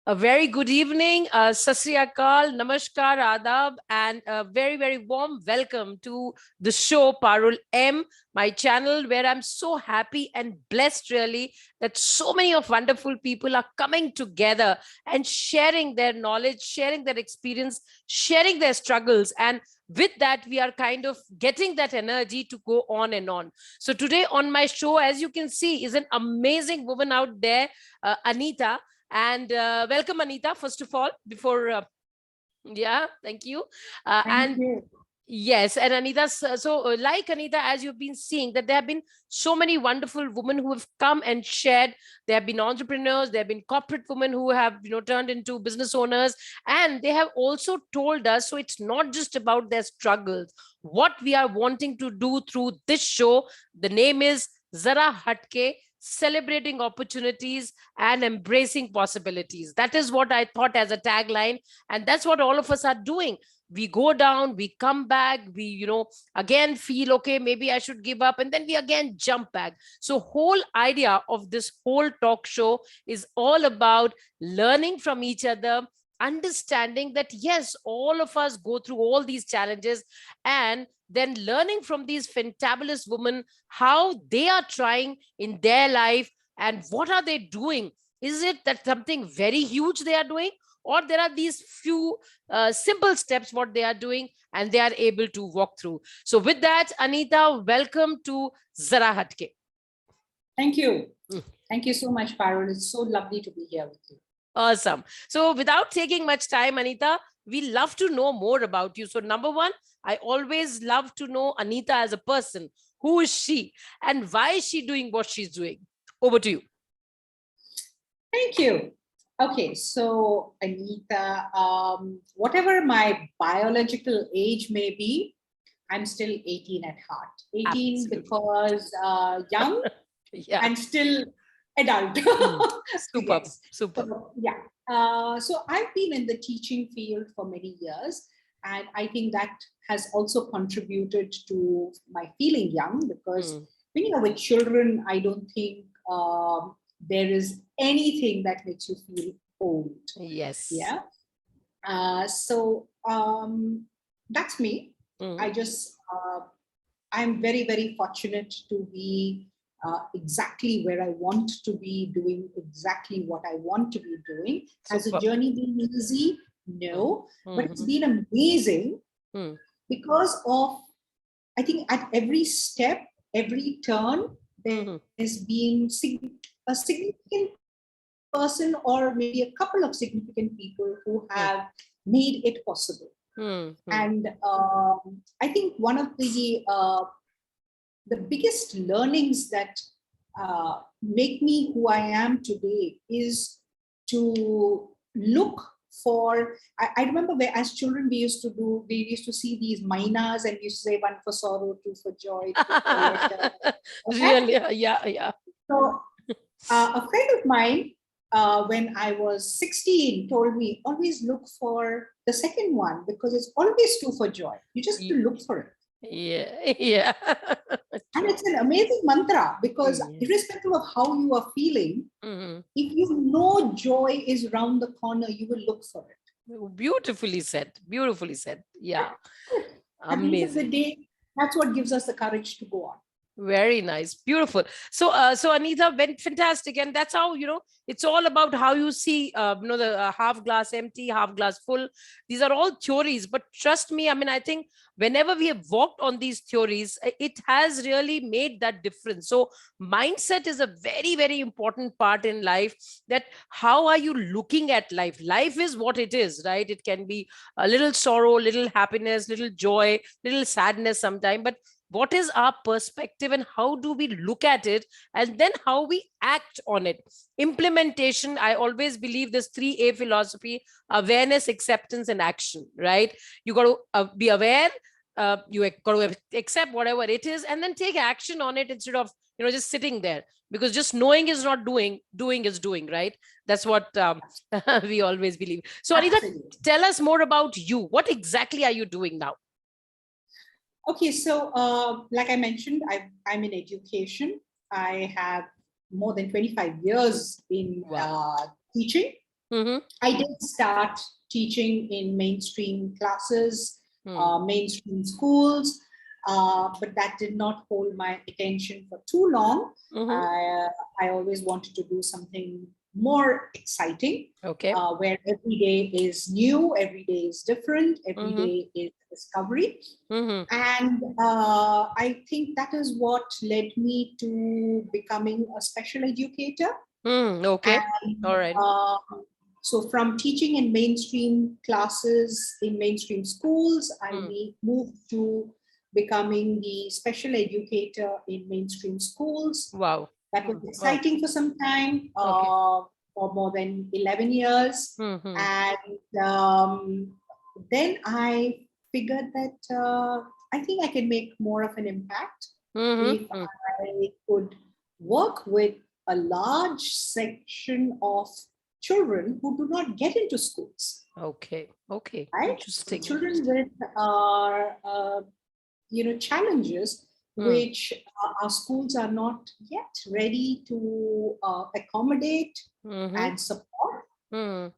A very good evening, Sat Sri Akal, Namaskar, Adab, and a very, very warm welcome to the show Parul M, my channel, where I'm so happy and blessed really that so many of wonderful people are coming together and sharing their knowledge, sharing their experience, sharing their struggles. And with that, we are kind of getting that energy to go on and on. So today on my show, as you can see, is an amazing woman out there, Anita. And welcome, Anita, first of all, before, yeah, thank you. Thank And you. yes, and Anita, so like Anita, as you've been seeing, that there have been so many wonderful women who have come and shared. There have been entrepreneurs, there have been corporate women who have, turned into business owners, and they have also told us. So it's not just about their struggles. What we are wanting to do through this show, the name is Zara Hatke, celebrating opportunities and embracing possibilities. That is what I thought as a tagline, and that's what all of us are doing. We go down, we come back, we again feel okay, maybe I should give up, and then we again jump back. So whole idea of this whole talk show is all about learning from each other, understanding that yes, all of us go through all these challenges, and then learning from these fantabulous women how they are trying in their life and what are they doing. Is it that something very huge they are doing, or there are these few simple steps what they are doing and they are able to walk through. So with that, Anita, welcome to Zara Hatke. Thank you. Mm. Thank you so much, Parul. It's so lovely to be here with you. Awesome. So without taking much time, Anita, we love to know more about you. So number one, I always love to know Anita as a person. Who is she and why is she doing what she's doing? Over to you. Thank you. Okay, so Anita, whatever my biological age may be, I'm still 18 at heart. 18 Absolutely. because young Yeah. and still adult. Super, Yes. super. So, yeah. So I've been in the teaching field for many years, and I think that has also contributed to my feeling young because when you're with children, I don't think there is anything that makes you feel old. Yes. Yeah. So that's me. I just, I'm very, very fortunate to be exactly where I want to be, doing exactly what I want to be doing. Has the journey been easy? No, but it's been amazing because of, I think at every step, every turn, there's been a significant person or maybe a couple of significant people who have made it possible. And I think one of the biggest learnings that make me who I am today is to look for, I remember where as children we used to see these minas and we used to say one for sorrow, two for joy, three for leisure. Really? Yeah. So a friend of mine, when I was 16, told me, always look for the second one because it's always two for joy. You just have to look for it. Yeah. And it's an amazing mantra because irrespective of how you are feeling, if you know joy is around the corner, you will look for it. Beautifully said. Beautifully said. Yeah. At the end of the day, that's what gives us the courage to go on. Very nice. Beautiful. So Anita, went fantastic. And that's how, it's all about how you see, the half glass empty, half glass full. These are all theories, but trust me, I mean, I think whenever we have walked on these theories, it has really made that difference. So mindset is a very, very important part in life. That how are you looking at life? Life is what it is, right? It can be a little sorrow, little happiness, little joy, little sadness sometime, but what is our perspective and how do we look at it, and then how we act on it. Implementation, I always believe this 3A philosophy: awareness, acceptance, and action, right? You got to be aware, you got to accept whatever it is and then take action on it instead of just sitting there, because just knowing is not doing is doing, right? That's what we always believe. So Anita, tell us more about you. What exactly are you doing now? Okay, so like I mentioned, I'm in education. I have more than 25 years in teaching. I did start teaching in mainstream classes, mainstream schools, but that did not hold my attention for too long. I always wanted to do something more exciting, Okay. where every day is new, every day is different, every day is discovery. And I think that is what led me to becoming a special educator. Okay. And All right. so from teaching in mainstream classes in mainstream schools, I moved to becoming the special educator in mainstream schools. Wow. That was exciting for some time, Okay. for more than 11 years. And then I figured that I think I can make more of an impact if I could work with a large section of children who do not get into schools. Okay. Okay. Right? Interesting. Children with challenges which our schools are not yet ready to accommodate and support. And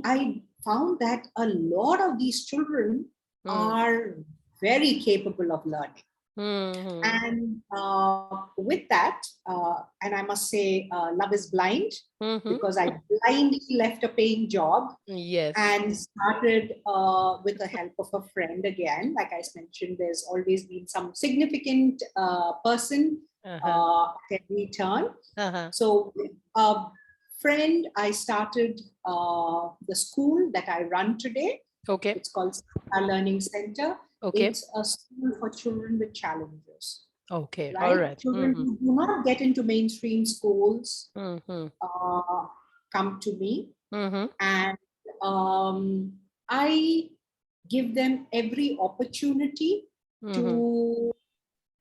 I found that a lot of these children are very capable of learning. And with that, and I must say, love is blind, because I blindly left a paying job. Yes. And started with the help of a friend again. Like I mentioned, there's always been some significant person at every turn. So with a friend, I started the school that I run today. Okay. It's called Zara Learning Center. Okay. It's a school for children with challenges. Okay. Right? All right. Children who do not get into mainstream schools come to me. And I give them every opportunity to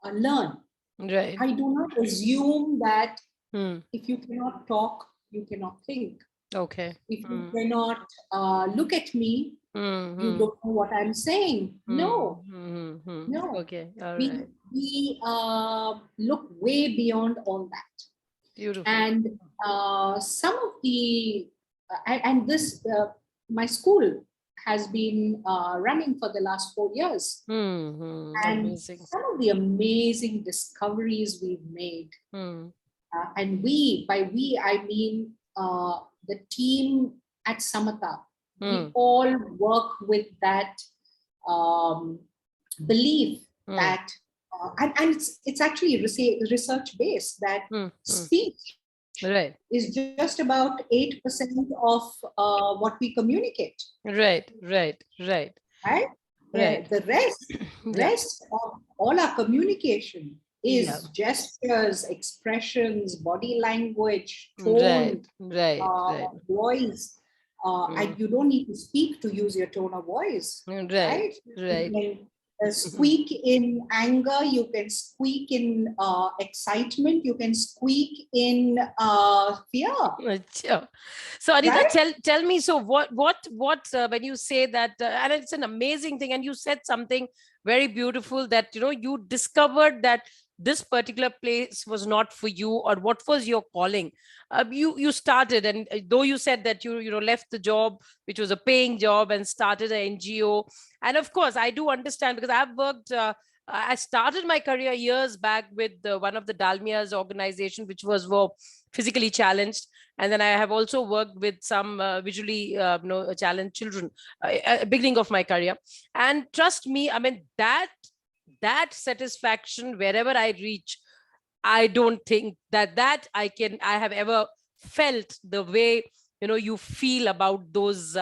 learn. Right. I do not assume that if you cannot talk, you cannot think. Okay. If you cannot look at me, you don't know what I'm saying. No. No. Okay. All right. We look way beyond all that. Beautiful. And some of the and this my school has been running for the last 4 years. And Amazing. some of the amazing discoveries we've made, and by we I mean the team at Samatha, we all work with that belief that and it's actually research based, that speech is just about 8% of what we communicate. Right. Right? Right. The rest of all our communication is gestures, expressions, body language, tone, voice. And you don't need to speak to use your tone of voice. Right? You can squeak in anger, you can squeak in excitement, you can squeak in fear. So Anita, tell me, so what when you say that, and it's an amazing thing, and you said something very beautiful, that you discovered that this particular place was not for you, or what was your calling. You started, and though you said that you left the job, which was a paying job, and started an NGO. And of course I do understand, because I've worked I started my career years back with one of the Dalmia's organization, which was for physically challenged. And then I have also worked with some visually challenged children beginning of my career. And trust me, I mean, that satisfaction wherever I reach, I don't think that I have ever felt the way you feel about those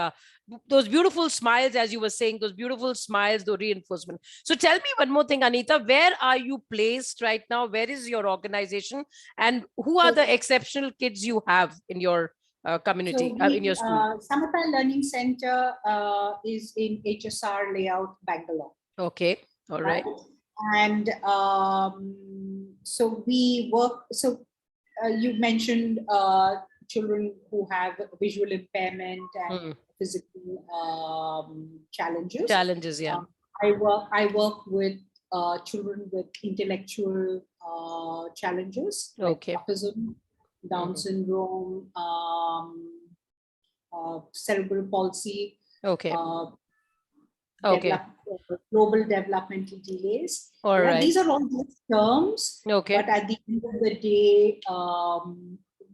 beautiful smiles, as you were saying, those beautiful smiles, the reinforcement. So tell me one more thing, Anita, where are you placed right now? Where is your organization, and who are the exceptional kids you have in your community, in your school? Samatha Learning Center is in HSR layout, Bangalore. Okay. All right. And so we work, so you mentioned children who have visual impairment and physical challenges. Yeah. I work with children with intellectual challenges, like autism, Down syndrome, cerebral palsy, Okay. Okay. develop, global developmental delays. All Yeah, right. these are all just terms, Okay. but at the end of the day,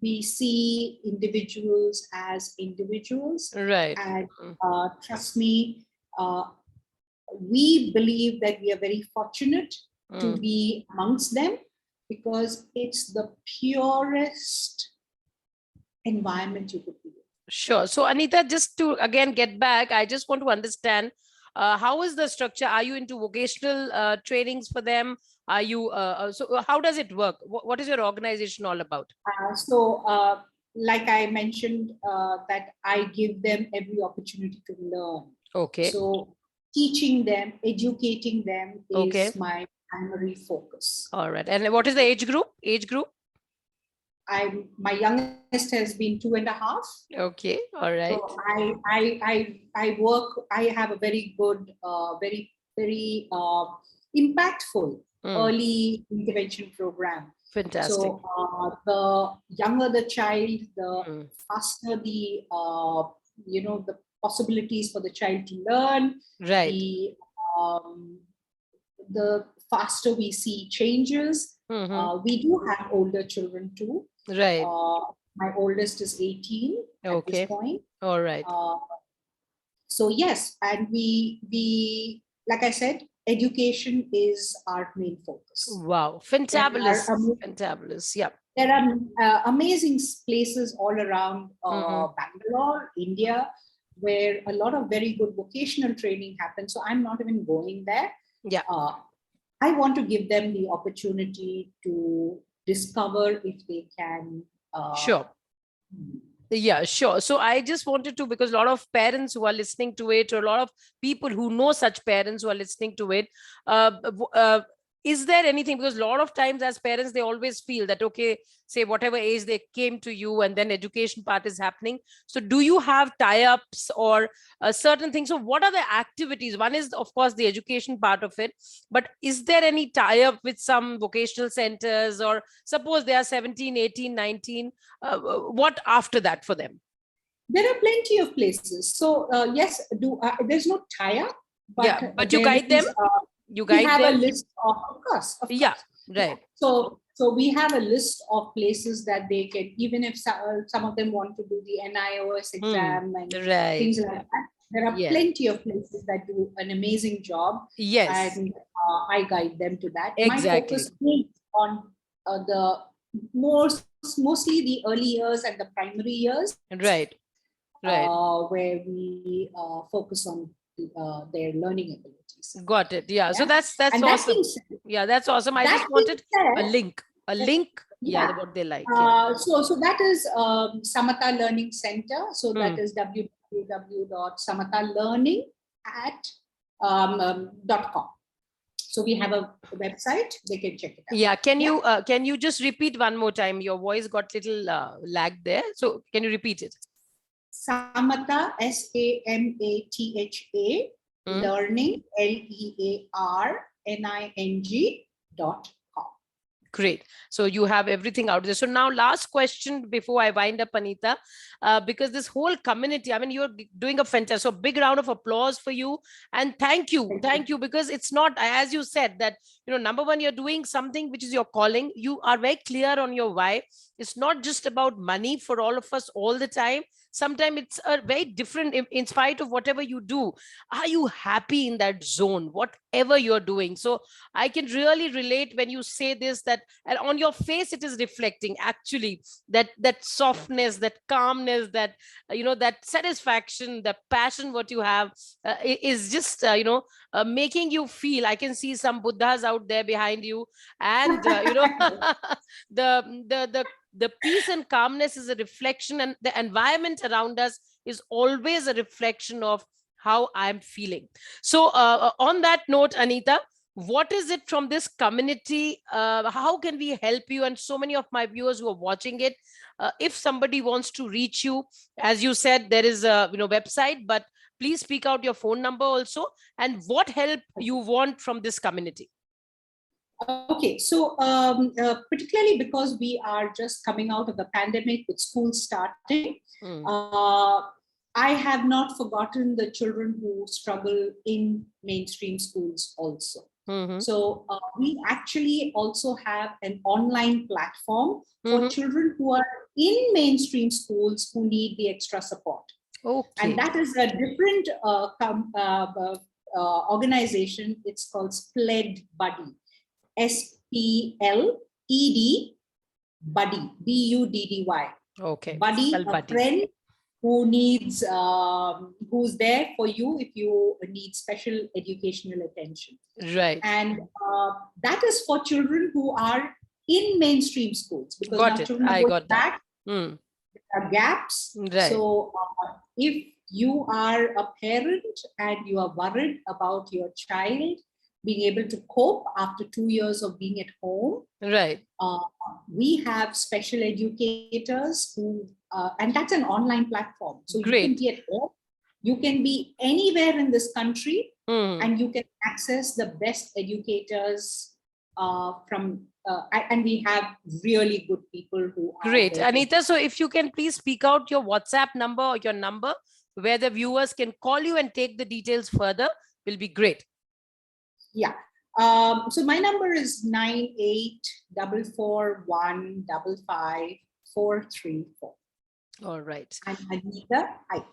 we see individuals as individuals. Right. And trust me, we believe that we are very fortunate to be amongst them, because it's the purest environment you could be in. Sure. So, Anita, just to again get back, I just want to understand how is the structure? Are you into vocational trainings for them? Are you so? How does it work? What is your organization all about? Like I mentioned, that I give them every opportunity to learn. Okay. So, teaching them, educating them Okay. is my primary focus. All right. And what is the age group? Age group? My youngest has been 2.5. Okay. All right. So I work. I have a very good, very impactful early intervention program. Fantastic. So the younger the child, the faster the the possibilities for the child to learn. Right. The faster we see changes. We do have older children too. Right. My oldest is 18 at this point. All right. So yes, and we like I said, education is our main focus. Wow, fantabulous, fantabulous. Yeah. There are amazing places all around Bangalore, India, where a lot of very good vocational training happens. So I'm not even going there. Yeah. I want to give them the opportunity to discover if they can. Sure. Yeah, sure. So I just wanted to, because a lot of parents who are listening to it, or a lot of people who know such parents who are listening to it, is there anything, because a lot of times as parents, they always feel that, okay, say whatever age they came to you and then education part is happening. So do you have tie-ups or certain things? So what are the activities? One is, of course, the education part of it, but is there any tie-up with some vocational centers, or suppose they are 17, 18, 19, what after that for them? There are plenty of places. So yes, there's no tie-up, but, yeah, but you guide them? You guide we have them? a list of course. Yeah, right. So we have a list of places that they can, even if some of them want to do the NIOS exam and things like that. There are plenty of places that do an amazing job. Yes. And I guide them to that. Exactly. My focus is on the mostly the early years and the primary years. Right. Where we focus on their learning abilities. Got it. Yeah. So that's and awesome. Yeah, that's awesome. I just wanted a link. Yeah, what they like. So that is Samatha Learning Center. So that is www.samathalearning.com. So we have a website. They can check it out. Yeah. Can you just repeat one more time? Your voice got little lag there. So can you repeat it? Samatha, SAMATHA, learning, LEARNING.com. Great. So you have everything out there. So now last question before I wind up, Anita, because this whole community, I mean, you're doing a fantastic, so big round of applause for you. And thank you, because it's not, as you said, that, number one, you're doing something which is your calling. You are very clear on your why. It's not just about money for all of us all the time. Sometimes it's a very different, in spite of whatever you do. Are you happy in that zone, whatever you're doing? So I can really relate when you say this, that and on your face, it is reflecting actually that softness, that calmness, that, that satisfaction, the passion, what you have is just, making you feel. I can see some Buddhas out there behind you, and, the peace and calmness is a reflection, and the environment around us is always a reflection of how I'm feeling. So on that note, Anita, what is it from this community? How can we help you? And so many of my viewers who are watching it, if somebody wants to reach you, as you said, there is a website, but please speak out your phone number also, and what help you want from this community. Okay, so particularly because we are just coming out of the pandemic with school starting, I have not forgotten the children who struggle in mainstream schools also. So we actually also have an online platform for children who are in mainstream schools who need the extra support. Okay. And that is a different organization. It's called SPLED Buddy. SPLED Buddy, BUDDY. Okay. Buddy, a Buddy. friend who needs, who's there for you if you need special educational attention. Right. And that is for children who are in mainstream schools, because now children are going back. There are gaps. Right. So if you are a parent and you are worried about your child being able to cope after 2 years of being at home, right? We have special educators who, and that's an online platform. So you can be at home, you can be anywhere in this country, and you can access the best educators from. And we have really good people who are great. Anita, so if you can please speak out your WhatsApp number or your number where the viewers can call you and take the details further, will be great. Yeah. So my number is 9844155434. All right. I'm Anita. Hi.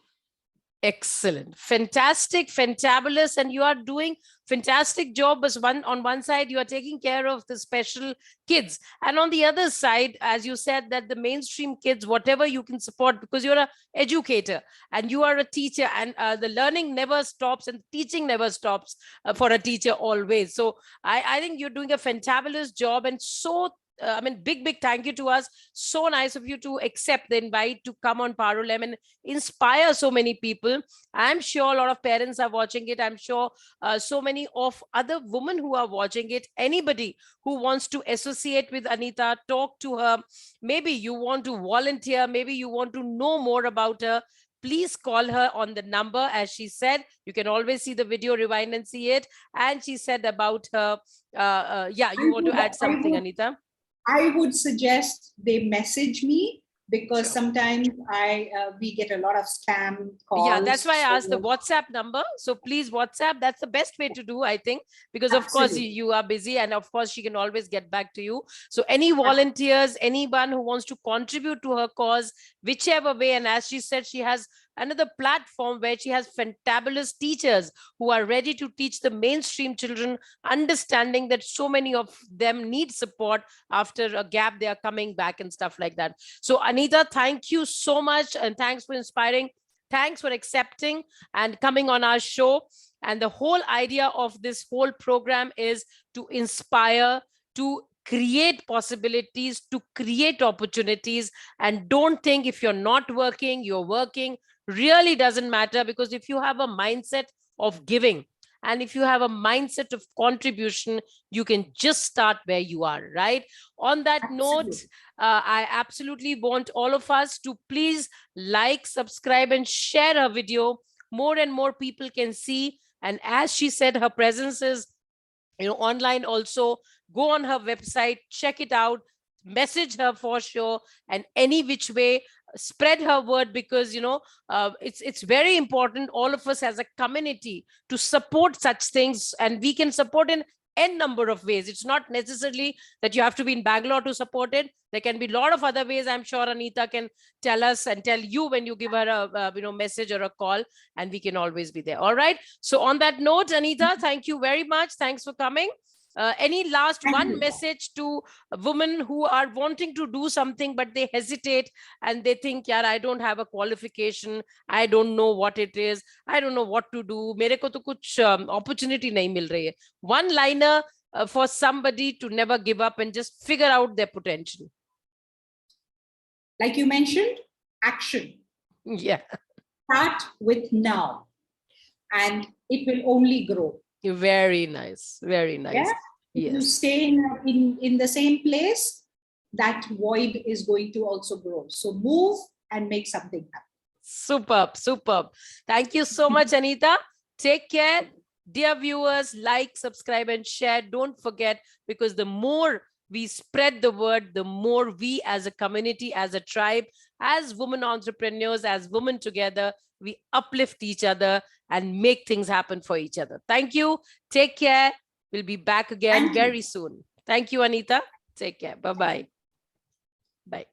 Excellent. Fantastic, fantabulous. And you are doing fantastic job as on one side, you are taking care of the special kids. And on the other side, as you said, that the mainstream kids, whatever you can support, because you're an educator and you are a teacher, and the learning never stops and teaching never stops for a teacher always. So I think you're doing a fantabulous job, and so I mean, big thank you to us. So nice of you to accept the invite to come on Parolem and inspire so many people. I'm sure a lot of parents are watching it. I'm sure so many of other women who are watching it. Anybody who wants to associate with Anita, talk to her. Maybe you want to volunteer. Maybe you want to know more about her. Please call her on the number. As she said, you can always see the video, rewind and see it. And she said about her, yeah, you want to add something, Anita? I would suggest they message me, because sometimes we get a lot of spam calls. Yeah, that's why I asked the WhatsApp number. So please WhatsApp. That's the best way to do, I think, because of course you are busy, and of course she can always get back to you. So any volunteers, anyone who wants to contribute to her cause, whichever way. And as she said, she has another platform where she has fantabulous teachers who are ready to teach the mainstream children, understanding that so many of them need support after a gap. They are coming back and stuff like that. So Anita, thank you so much, and thanks for inspiring. Thanks for accepting and coming on our show. And the whole idea of this whole program is to inspire, to create possibilities, to create opportunities. And don't think if you're not working, you're working. Really doesn't matter, because if you have a mindset of giving, and if you have a mindset of contribution, you can just start where you are, right? On that note, I absolutely want all of us to please like, subscribe, and share her video. More and more people can see. And as she said, her presence is, online also. Go on her website, check it out, message her for sure, and any which way, spread her word, because it's very important, all of us as a community, to support such things. And we can support in n number of ways. It's not necessarily that you have to be in Bangalore to support it. There can be a lot of other ways. I'm sure Anita can tell us and tell you when you give her a message or a call, and we can always be there. All right. So on that note, Anita, thank you very much. Thanks for coming. Any last one message to women who are wanting to do something, but they hesitate and they think, yeah, I don't have a qualification. I don't know what it is. I don't know what to do. Mere ko to kuch opportunity nahi mil rahi hai. One liner for somebody to never give up and just figure out their potential. Like you mentioned, action. Yeah. Start with now, and it will only grow. Very nice. Very nice. Yeah? If you stay in the same place, that void is going to also grow. So move and make something happen. Superb. Superb. Thank you so much, Anita. Take care. Dear viewers, like, subscribe, and share. Don't forget, because the more we spread the word, the more we as a community, as a tribe, as women entrepreneurs, as women together, we uplift each other and make things happen for each other. Thank you. Take care. We'll be back again Thank you. very soon. Thank you, Anita. Take care. Bye-bye. Bye.